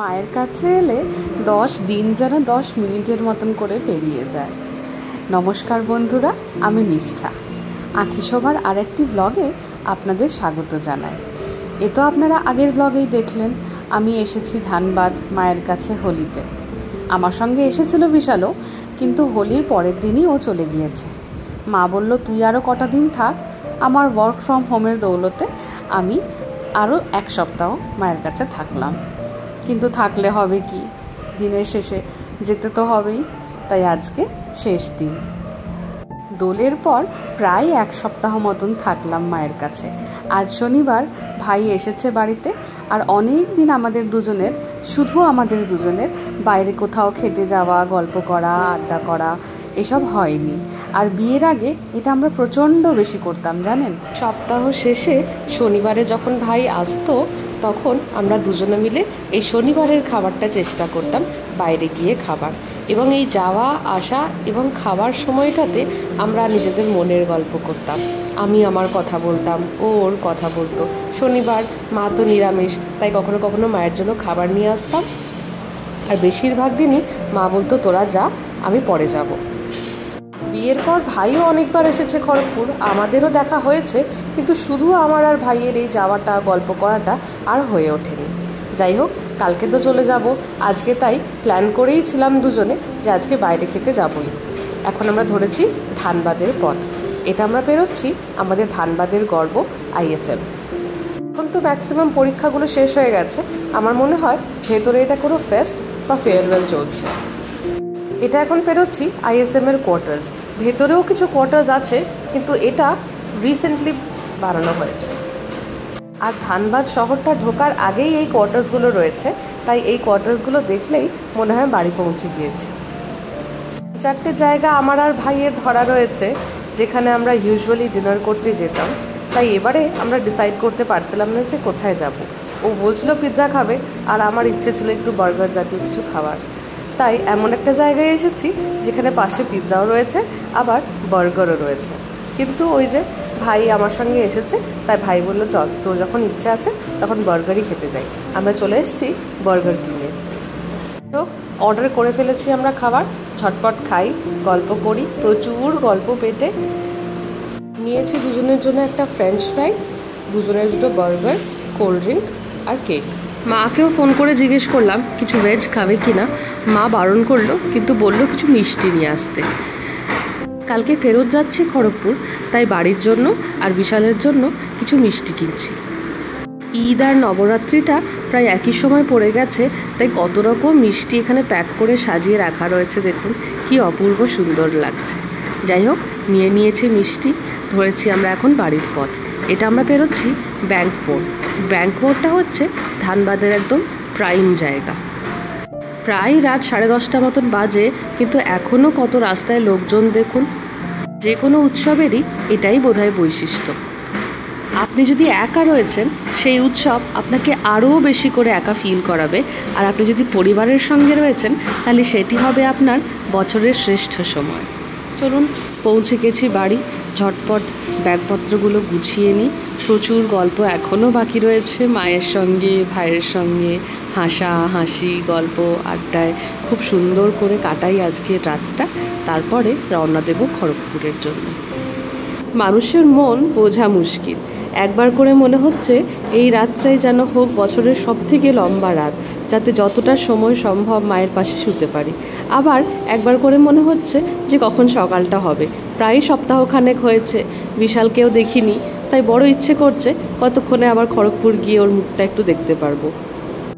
মায়ের কাছে এলে 10 দিন যেন 10 মিনিটের মতন করে পেরিয়ে যায়। নমস্কার বন্ধুরা, আমি নিষ্ঠা। আঁখি শোভার আরেকটি ব্লগে আপনাদের স্বাগত জানাই। এ তো আপনারা আগের ব্লগেই দেখলেন, আমি এসেছি ধানবাদ মায়ের কাছে হোলিতে। আমার সঙ্গে এসেছিল বিশালও, কিন্তু হোলির পরের দিনই ও চলে গিয়েছে। মা বলল, তুই আরও কটা দিন থাক। আমার ওয়ার্ক ফ্রম হোমের দৌলতে আমি আরও 1 সপ্তাহ মায়ের কাছে থাকলাম। কিন্তু থাকলে হবে কি, দিনের শেষে যেতে তো হবেই। তাই আজকে শেষ দিন। দোলের পর প্রায় 1 সপ্তাহ মতন থাকলাম মায়ের কাছে। আজ শনিবার ভাই এসেছে বাড়িতে, আর অনেক দিন শুধু আমাদের দুজনের বাইরে কোথাও খেতে যাওয়া, গল্প করা, আড্ডা করা এসব হয়নি। আর বিয়ের আগে এটা আমরা প্রচণ্ড বেশি করতাম জানেন। সপ্তাহ শেষে শনিবারে যখন ভাই আসতো, তখন আমরা দুজনে মিলে এই শনিবারের খাবারটা চেষ্টা করতাম বাইরে গিয়ে খাবার। এবং এই যাওয়া আসা এবং খাবার সময়টাতে আমরা নিজেদের মনের গল্প করতাম। আমি আমার কথা বলতাম, ও ওর কথা বলতো। শনিবার মা তো নিরামিষ, তাই কখনো কখনো মায়ের জন্য খাবার নিয়ে আসতাম। আর বেশিরভাগ দিনই মা বলতো, তোরা যা, আমি পরে যাব। বিয়ের পর ভাইও অনেকবার এসেছে খড়গপুর, আমাদেরও দেখা হয়েছে, কিন্তু শুধু আমার আর ভাইয়ের এই যাওয়াটা, গল্প করাটা আর হয়ে ওঠেনি। যাই হোক, কালকে তো চলে যাব। আজকে তাই প্ল্যান করেই ছিলাম দুজনে যে আজকে বাইরে খেতে যাবই। এখন আমরা ধরেছি ধানবাদের পথ। এটা আমরা পেরোচ্ছি আমাদের ধানবাদের গর্ব ISM। এখন তো ম্যাক্সিমাম পরীক্ষাগুলো শেষ হয়ে গেছে। আমার মনে হয় ভেতরে এটা কোনো ফেস্ট বা ফেয়ারওয়েল চলছে। এটা এখন পেরোচ্ছি ISM এর কোয়ার্টার্স। ভেতরেও কিছু কোয়ার্টার্স আছে, কিন্তু এটা রিসেন্টলি বানানো হয়েছে। আর ধানবাদ শহরটা ঢোকার আগেই এই কোয়ার্টার্সগুলো রয়েছে, তাই এই কোয়ার্টার্সগুলো দেখলেই মনে হয় বাড়ি পৌঁছে গিয়েছে। 4টে জায়গা আমার আর ভাইয়ের ধরা রয়েছে, যেখানে আমরা ইউজুয়ালি ডিনার করতে যেতাম। তাই এবারে আমরা ডিসাইড করতে পারছিলাম না যে কোথায় যাব। ও বলছিল পিৎজা খাবে, আর আমার ইচ্ছে ছিল একটু বার্গার জাতীয় কিছু খাবার। তাই এমন একটা জায়গায় এসেছি যেখানে পাশে পিৎজাও রয়েছে, আবার বার্গারও রয়েছে। কিন্তু ওই যে ভাই আমার সঙ্গে এসেছে, তাই ভাই বললো, চল, তোর যখন ইচ্ছে আছে তখন বার্গারই খেতে যাই। আমরা চলে এসেছি বার্গার কিনে। তো অর্ডার করে ফেলেছি আমরা খাবার। ঝটপট খাই, গল্প করি, প্রচুর গল্প পেটে। নিয়েছি দুজনের জন্য একটা ফ্রেঞ্চ ফ্রাই, দুজনের 2টো বার্গার, কোল্ড ড্রিঙ্ক আর কেক। মাকেও ফোন করে জিজ্ঞেস করলাম কিছু ভেজ খাবে কি না। মা বারণ করলো, কিন্তু বললো কিছু মিষ্টি নিয়ে আসতে। কালকে ফেরত যাচ্ছি খড়গপুর, তাই বাড়ির জন্য আর বিশালের জন্য কিছু মিষ্টি কিনছি। ঈদ আর নবরাত্রিটা প্রায় একই সময় পড়ে গেছে, তাই কত রকম মিষ্টি এখানে প্যাক করে সাজিয়ে রাখা রয়েছে। দেখুন কি অপূর্ব সুন্দর লাগছে। যাই হোক, নিয়েছি মিষ্টি, ধরেছি আমরা এখন বাড়ির পথ। এটা আমরা পেরোচ্ছি ব্যাংক মোড়। ব্যাংক মোড়টা হচ্ছে ধানবাদের একদম প্রাইম জায়গা। প্রায় রাত 10:30 মতন বাজে, কিন্তু এখনও কত রাস্তায় লোকজন দেখুন। যে কোনো উৎসবেরই এটাই বোধহয় বৈশিষ্ট্য। আপনি যদি একা রয়েছেন, সেই উৎসব আপনাকে আরও বেশি করে একা ফিল করাবে। আর আপনি যদি পরিবারের সঙ্গে রয়েছেন, তাহলে সেটি হবে আপনার বছরের শ্রেষ্ঠ সময়। চলুন, পৌঁছে গেছি বাড়ি। ঝটপট ব্যাগপত্রগুলো গুছিয়ে নিই। প্রচুর গল্প এখনও বাকি রয়েছে মায়ের সঙ্গে, ভাইয়ের সঙ্গে। হাসি, গল্প, আড্ডায় খুব সুন্দর করে কাটাই আজকে রাতটা। তারপরে রওনা দেব খড়গপুরের জন্য। মানুষের মন বোঝা মুশকিল। একবার করে মনে হচ্ছে এই রাতটাই যেন হোক বছরের সবথেকে লম্বা রাত, যাতে যতটা সময় সম্ভব মায়ের পাশে শুতে পারি। আবার একবার করে মনে হচ্ছে যে কখন সকালটা হবে। প্রায় সপ্তাহখানেক হয়েছে বিশালকেও দেখিনি, তাই বড় ইচ্ছে করছে কতক্ষণে আবার খড়গপুর গিয়ে ওর মুখটা একটু দেখতে পারবো।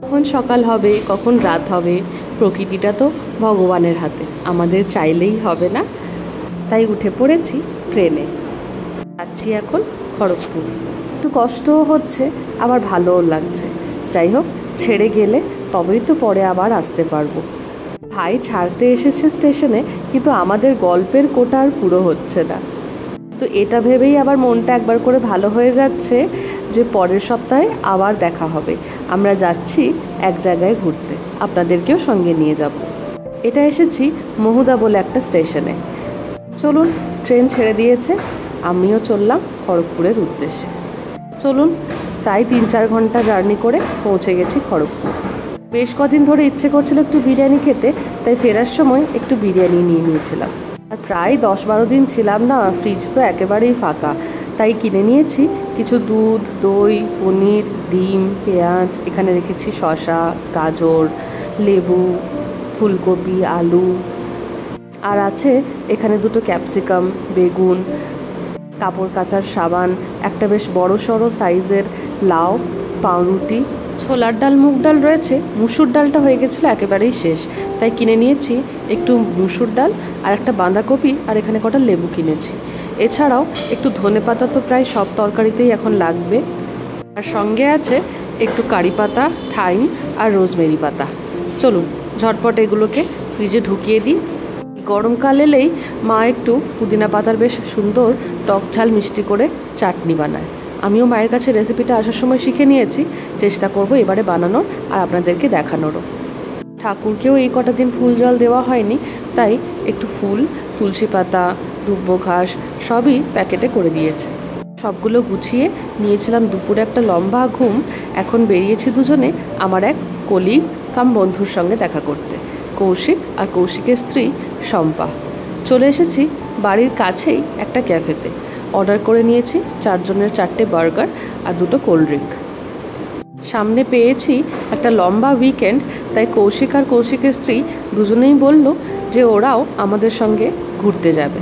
কখন সকাল হবে, কখন রাত হবে, প্রকৃতিটা তো ভগবানের হাতে, আমাদের চাইলেই হবে না। তাই উঠে পড়েছি ট্রেনে, যাচ্ছি এখন খড়গপুর। একটু কষ্টও হচ্ছে, আবার ভালোও লাগছে। যাই হোক, ছেড়ে গেলে তবেই তো পরে আবার আসতে পারবো। ভাই ছাড়তে এসেছে স্টেশনে, কিন্তু আমাদের গল্পের কোটা আর পুরো হচ্ছে না। তো এটা ভেবেই আবার মনটা একবার করে ভালো হয়ে যাচ্ছে যে পরের সপ্তাহে আবার দেখা হবে। আমরা যাচ্ছি এক জায়গায় ঘুরতে, আপনাদেরকেও সঙ্গে নিয়ে যাব। এটা এসেছি মহুদা বলে একটা স্টেশনে। চলুন, ট্রেন ছেড়ে দিয়েছে, আমিও চললাম খড়গপুরের উদ্দেশ্যে। চলুন, প্রায় 3-4 ঘন্টা জার্নি করে পৌঁছে গেছি খড়গপুর। বেশ কদিন ধরে ইচ্ছে করছিল একটু বিরিয়ানি খেতে, তাই ফেরার সময় একটু বিরিয়ানি নিয়ে নিয়েছিলাম। আর প্রায় 10-12 দিন ছিলাম না, ফ্রিজ তো একেবারেই ফাঁকা, তাই কিনে নিয়েছি কিছু দুধ, দই, পনির, ডিম, পেঁয়াজ, এখানে রেখেছি শসা, গাজর, লেবু, ফুলকপি, আলু, আর আছে এখানে 2টো ক্যাপসিকাম, বেগুন, কাপড় কাচার সাবান, একটা বেশ বড় সড়ো সাইজের লাউ, পাউরুটি, ছোলার ডাল, মুগ ডাল রয়েছে। মুসুর ডালটা হয়ে গেছিলো একেবারেই শেষ, তাই কিনে নিয়েছি একটু মুসুর ডাল আর একটা বাঁধাকপি, আর এখানে কটা লেবু কিনেছি। এছাড়াও একটু ধনেপাতা তো প্রায় সব তরকারিতেই এখন লাগবে, আর সঙ্গে আছে একটু কারি পাতা, থাইম আর রোজমেরি পাতা। চলুন ঝটপট এগুলোকে ফ্রিজে ঢুকিয়ে দিই। গরমকাল এলেই মা একটু পুদিনা পাতার বেশ সুন্দর টক ঝাল মিষ্টি করে চাটনি বানায়। আমিও মায়ের কাছে রেসিপিটা আসার সময় শিখে নিয়েছি, চেষ্টা করব এবারে বানানোর আর আপনাদেরকে দেখানোরও। ঠাকুরকেও এই কটা দিন ফুল জল দেওয়া হয়নি, তাই একটু ফুল, তুলসী পাতা, দুব্বো ঘাস সবই প্যাকেটে করে দিয়েছে। সবগুলো গুছিয়ে নিয়েছিলাম দুপুরে একটা লম্বা ঘুম। এখন বেরিয়েছি দুজনে আমার এক কলিগ কাম বন্ধুর সঙ্গে দেখা করতে, কৌশিক আর কৌশিকের স্ত্রী শম্পা। চলে এসেছি বাড়ির কাছেই একটা ক্যাফেতে। অর্ডার করে নিয়েছি 4 জনের 4টে বার্গার আর 2টো কোল্ড ড্রিঙ্ক। সামনে পেয়েছি একটা লম্বা উইকেন্ড, তাই কৌশিক আর কৌশিকের স্ত্রী দুজনেই বলল যে ওরাও আমাদের সঙ্গে ঘুরতে যাবে,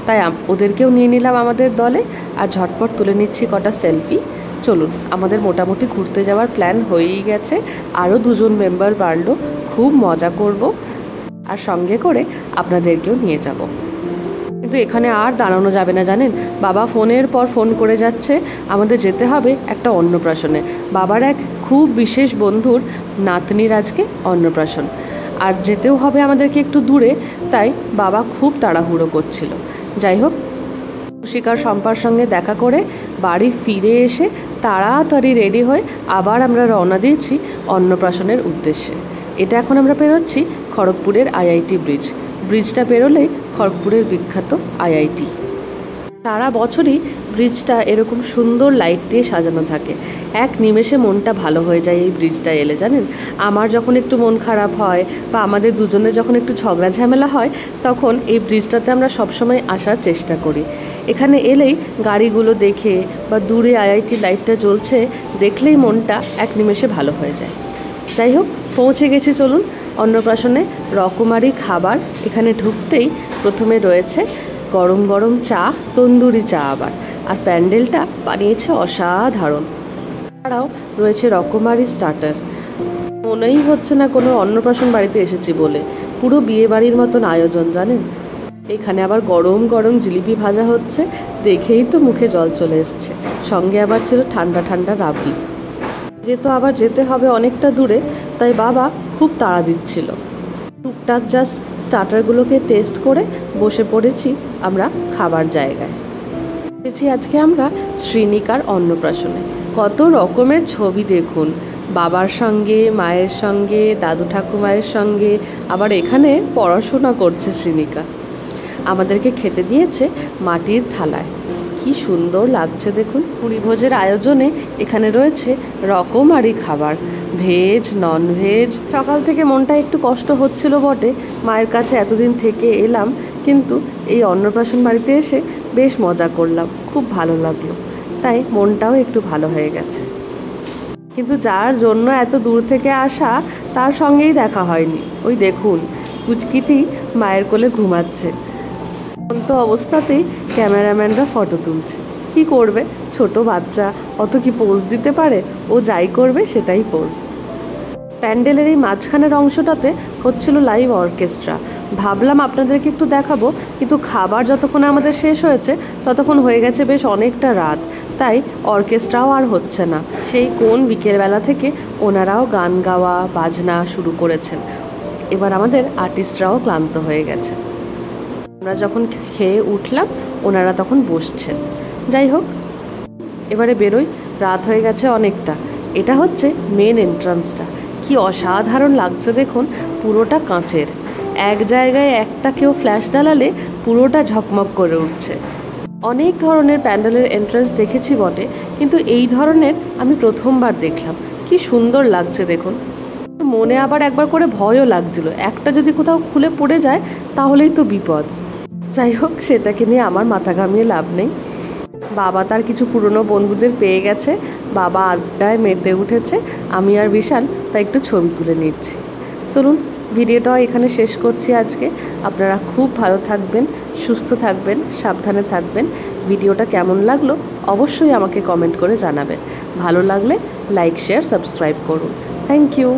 তাই ওদেরকেও নিয়ে নিলাম আমাদের দলে, আর ঝটপট তুলে নিচ্ছি কটা সেলফি। চলুন, আমাদের মোটামুটি ঘুরতে যাওয়ার প্ল্যান হয়েই গেছে, আরও 2 জন মেম্বার বাড়লো, খুব মজা করব আর সঙ্গে করে আপনাদেরকেও নিয়ে যাব। কিন্তু এখানে আর দাঁড়ানো যাবে না জানেন, বাবা ফোনের পর ফোন করে যাচ্ছে। আমাদের যেতে হবে একটা অন্নপ্রাশনে, বাবার এক খুব বিশেষ বন্ধুর নাতনির আজকে অন্নপ্রাশন, আর যেতেও হবে আমাদেরকে একটু দূরে, তাই বাবা খুব তাড়াহুড়ো করছিল। যাই হোক, কৌশিকার শম্পার সঙ্গে দেখা করে বাড়ি ফিরে এসে তাড়াতাড়ি রেডি হয়ে আবার আমরা রওনা দিয়েছি অন্নপ্রাশনের উদ্দেশ্যে। এটা এখন আমরা পেরোচ্ছি খড়গপুরের আইআইটি ব্রিজ। ব্রিজটা পেরোলেই খড়গপুরের বিখ্যাত আইআইটি। সারা বছরই ব্রিজটা এরকম সুন্দর লাইট দিয়ে সাজানো থাকে, এক নিমেষে মনটা ভালো হয়ে যায় এই ব্রিজটা এলে জানেন। আমার যখন একটু মন খারাপ হয় বা আমাদের দুজনের যখন একটু ঝগড়া ঝামেলা হয়, তখন এই ব্রিজটাতে আমরা সবসময় আসার চেষ্টা করি। এখানে এলেই গাড়িগুলো দেখে বা দূরে আইআইটি লাইটটা জ্বলছে দেখলেই মনটা এক নিমেষে ভালো হয়ে যায়। যাই হোক, পৌঁছে গেছি। চলুন, অন্নপ্রাশনে রকমারি খাবার। এখানে ঢুকতেই প্রথমে রয়েছে গরম গরম চা, তন্দুরি চা আবার, আর প্যান্ডেলটা বানিয়েছে অসাধারণ। এছাড়াও রয়েছে রকমারি স্টার্টার। মনেই হচ্ছে না কোনো অন্নপ্রাশন বাড়িতে এসেছি বলে, পুরো বিয়ে বাড়ির মতন আয়োজন জানেন। এখানে আবার গরম গরম জিলিপি ভাজা হচ্ছে, দেখেই তো মুখে জল চলে এসছে। সঙ্গে আবার ছিল ঠান্ডা ঠান্ডা রাবড়ি। যেহেতু আবার যেতে হবে অনেকটা দূরে, তাই বাবা খুব তাড়া দিচ্ছিল। টুকটাক জাস্ট স্টার্টারগুলোকে টেস্ট করে বসে পড়েছি আমরা খাবার জায়গায়। এসেছি আজকে আমরা শ্রীনিকার অন্নপ্রাশনে। কত রকমের ছবি দেখুন, বাবার সঙ্গে, মায়ের সঙ্গে, দাদু ঠাকুমায়ের সঙ্গে, আবার এখানে পড়াশোনা করছে শ্রীনিকা। আমাদেরকে খেতে দিয়েছে মাটির থালায়, কি সুন্দর লাগছে দেখুন। পুরীভোজের আয়োজনে এখানে রয়েছে রকমারি খাবার, ভেজ, নন ভেজ। সকাল থেকে মনটা একটু কষ্ট হচ্ছিল বটে, মায়ের কাছে এতদিন থেকে এলাম, কিন্তু এই অন্নপ্রাশন বাড়িতে এসে বেশ মজা করলাম, খুব ভালো লাগলো, তাই মনটাও একটু ভালো হয়ে গেছে। কিন্তু যার জন্য এত দূর থেকে আসা, তার সঙ্গেই দেখা হয়নি। ওই দেখুন, কুচকিটি মায়ের কোলে ঘুমাচ্ছে। অন্ত অবস্থাতেই ক্যামেরাম্যানরা ফটো তুলছে। কি করবে, ছোট বাচ্চা, অত কি পোজ দিতে পারে? ও যাই করবে সেটাই পোজ। প্যান্ডেলের এই মাঝখানের অংশটাতে হচ্ছিল লাইভ অর্কেস্ট্রা। ভাবলাম আপনাদেরকে একটু দেখাবো, কিন্তু খাবার যতক্ষণে আমাদের শেষ হয়েছে ততক্ষণ হয়ে গেছে বেশ অনেকটা রাত, তাই অর্কেস্ট্রাও আর হচ্ছে না। সেই কোন বিকেলবেলা থেকে ওনারাও গান গাওয়া বাজনা শুরু করেছেন। এবার আমাদের আর্টিস্টরাও ক্লান্ত হয়ে গেছে। আমরা যখন খেয়ে উঠলাম, ওনারা তখন বসছেন। যাই হোক, এবারে বেরোই, রাত হয়ে গেছে অনেকটা। এটা হচ্ছে মেন এন্ট্রান্সটা, কি অসাধারণ লাগছে দেখুন, পুরোটা কাঁচের। এক জায়গায় একটা কেউ ফ্ল্যাশ জ্বালালে পুরোটা ঝকমক করে উঠছে। অনেক ধরনের প্যান্ডেলের এন্ট্রান্স দেখেছি বটে, কিন্তু এই ধরনের আমি প্রথমবার দেখলাম। কি সুন্দর লাগছে দেখুন, মনে আবার একবার করে ভয়ও লাগছিল, একটা যদি কোথাও খুলে পড়ে যায় তাহলেই তো বিপদ। যাই হোক, সেটাকে নিয়ে আমার মাথা ঘামিয়ে লাভ নেই। বাবা তার কিছু পুরনো বন্ধুদের পেয়ে গেছে, বাবা আড্ডায় মেতে উঠেছে, আমি আর বিশাল তাই একটু ছবি তুলে নিচ্ছি। চলুন ভিডিওটা এখানে শেষ করছি আজকে। আপনারা খুব ভালো থাকবেন, সুস্থ থাকবেন, সাবধানে থাকবেন। ভিডিওটা কেমন লাগলো অবশ্যই আমাকে কমেন্ট করে জানাবেন। ভালো লাগলে লাইক, শেয়ার, সাবস্ক্রাইব করুন। Thank you.